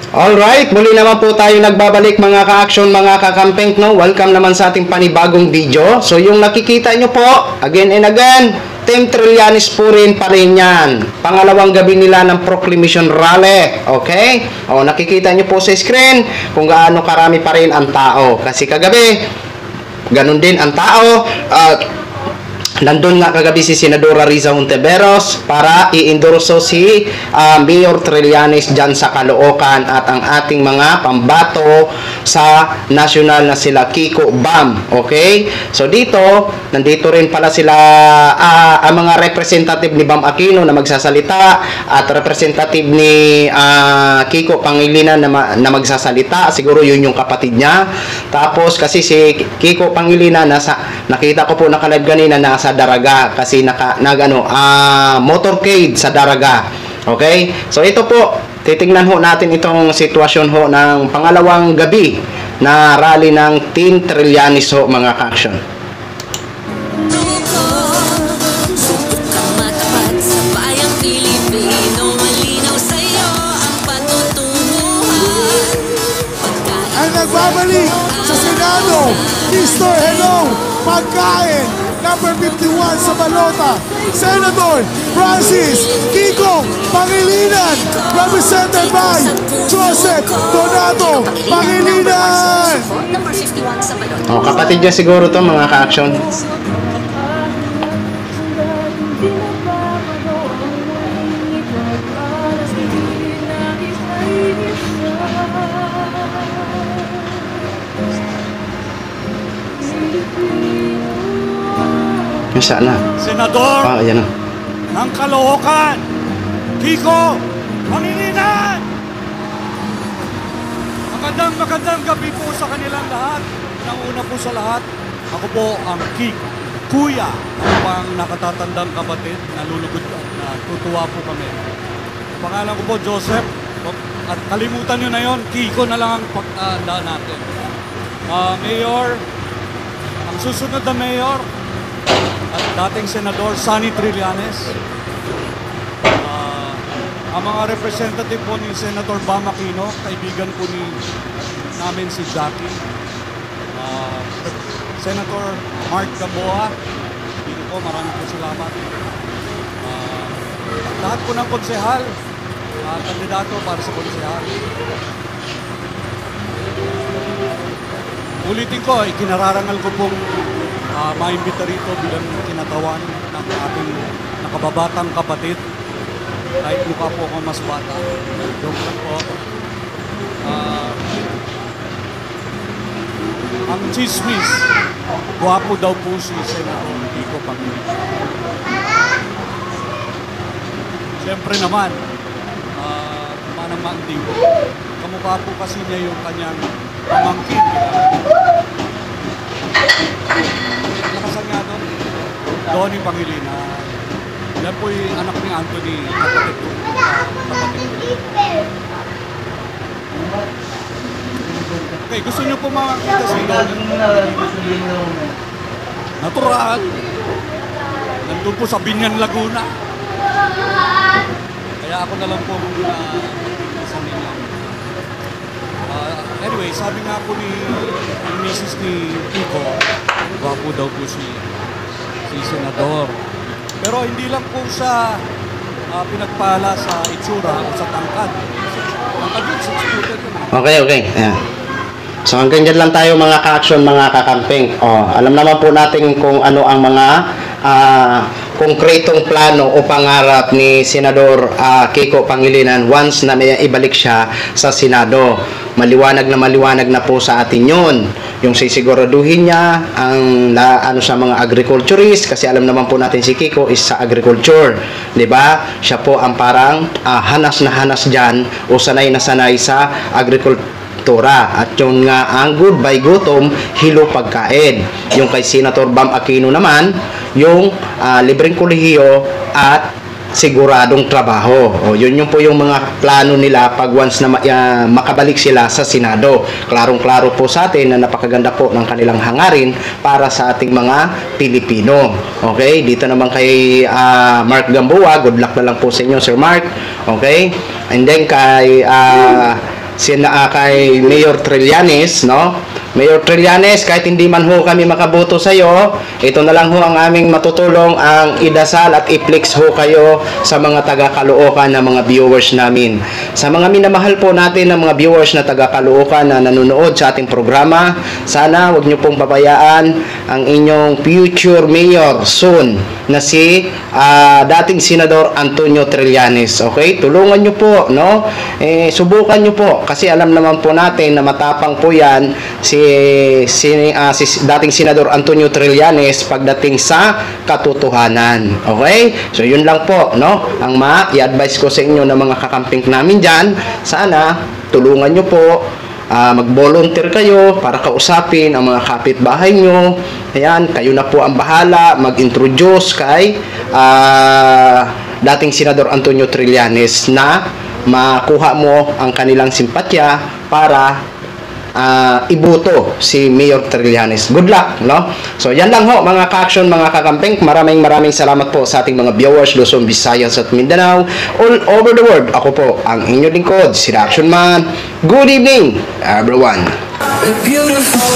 Alright, muli naman po tayo nagbabalik mga ka-action, mga ka-camping, no? Welcome naman sa ating panibagong video. So yung nakikita nyo po, again and again, Team Trillanes po rin pa rin yan. Pangalawang gabi nila ng Proclamation Rally. Okay? O, nakikita nyo po sa screen kung gaano karami pa rin ang tao. Kasi kagabi, ganun din ang tao. Nandun nga kagabi si Senadora Riza Hontiveros para i-endorso si Mayor Trillanes dyan sa Caloocan at ang ating mga pambato sa national na sila Kiko Bam. Okay? So dito, nandito rin pala sila ang mga representative ni Bam Aquino na magsasalita at representative ni Kiko Pangilinan na magsasalita. Siguro yun yung kapatid niya. Tapos kasi si Kiko Pangilinan nakita ko po nakalive kanina nasa Daraga kasi motorcade sa Daraga. Okay? So ito po, titingnan ho natin itong sitwasyon ho ng pangalawang gabi na rally ng Team Trillanes ho mga ka-action. Ang nagbabalik sa Senado, Mr. Hello, pagkain number 51 sa balota, Senator Francis Kiko Pangilinan, represented by Joseph Donato Pangilinan. Oh, kapatid niya siguro to mga ka-action. Sana. Senador ayan ng Caloocan, Kiko Pangilinan. Magandang gabi po sa kanilang lahat. Una po sa lahat, ako po ang Kuya, pang nakatatandang kapatid, nalulugod at natutuwa po kami. Pangalan ko po Joseph, at kalimutan nyo na yon, Kiko na lang ang pagtandaan natin. Mayor, ang susunod na mayor, at dating Senador Sonny Trillanes, ang mga representative po ni Senator Bam Aquino, kaibigan po namin si Jackie, Senator Mark Gamboa, dito po maraming po salamat. Lahat po ng konsehal, kandidato para sa konsehal. Ulitin ko, ikinararangal ko pong maimbita rito bilang kinatawan ng ating nakababatang kapatid. Kahit mukha po ako mas bata. Joke lang po. Ang chismis, guwapo daw po si Senator Kiko Pangilinan. Siyempre naman, manang diwa. Kamukha po kasi niya yung kanyang pamangkin. Nakasan nga doon, Donnie Pangilinan. Yan po yung anak ni Anthony, kapatid ko. Okay, gusto nyo po makakita si Donnie? Natural. Nandun po sa Binyan, Laguna. Kaya ako na lang po sa nila. Anyway, sabi nga po ni Mrs. ni Kiko, gwapo daw po si Senador. Pero hindi lang po siya pinagpala sa itsura o sa tangkad. Tangkad yun, 6'4". Okay. Ayan. So hanggang dyan lang tayo mga ka-action, mga ka-camping. Alam naman po natin kung ano ang mga konkretong plano o pangarap ni Senador Kiko Pangilinan once na may ibalik siya sa Senado. Maliwanag na po sa atin yun. Yung sisiguraduhin niya ang sa mga agriculturist, kasi alam naman po natin si Kiko is sa agriculture, 'di ba? Siya po ang parang hanas na hanas diyan o sanay na sanay sa agrikultura. At yun nga ang goodbye gutom, hilo pagkain. Yung kay Senator Bam Aquino naman, yung libreng kolehiyo at siguradong trabaho. Yun po yung mga plano nila pag once na makabalik sila sa Senado. Klarong-klaro po sa atin na napakaganda po ng kanilang hangarin para sa ating mga Pilipino. Okay? Dito naman kay Mark Gamboa, good luck na lang po sa inyo, Sir Mark. Okay? And then kay kay Mayor Trillanes, no? Mayor Trillanes, kahit hindi man ho kami makaboto sa iyo, ito na lang ho ang aming matutulong, ang idasal at i-flex ho kayo sa mga taga-Caloocan na mga viewers namin. Sa mga minamahal po natin na mga viewers na taga-Caloocan na nanonood sa ating programa, sana wag niyo pong pabayaan ang inyong future mayor soon na si dating Senador Antonio Trillanes. Okay? Tulungan niyo po, no? Subukan niyo po kasi alam naman po natin na matapang po 'yan si dating Senador Antonio Trillanes pagdating sa katotohanan. Okay? So yun lang po, no? Ang i-advise ko sa inyo ng mga kakamping namin diyan, sana tulungan niyo po, mag-volunteer kayo para kausapin ang mga kapitbahay nyo. Ayan, kayo na po ang bahala mag-introduce kay dating Senador Antonio Trillanes na makuha mo ang kanilang simpatya para iboto si Mayor Trillanes. Good luck, no? So, yan lang ho, mga ka-action, mga kakamping. Maraming salamat po sa ating mga viewers, Luzon, Visayas at Mindanao, all over the world. Ako po, ang inyong lingkod, si Action Man. Good evening, everyone. Beautiful.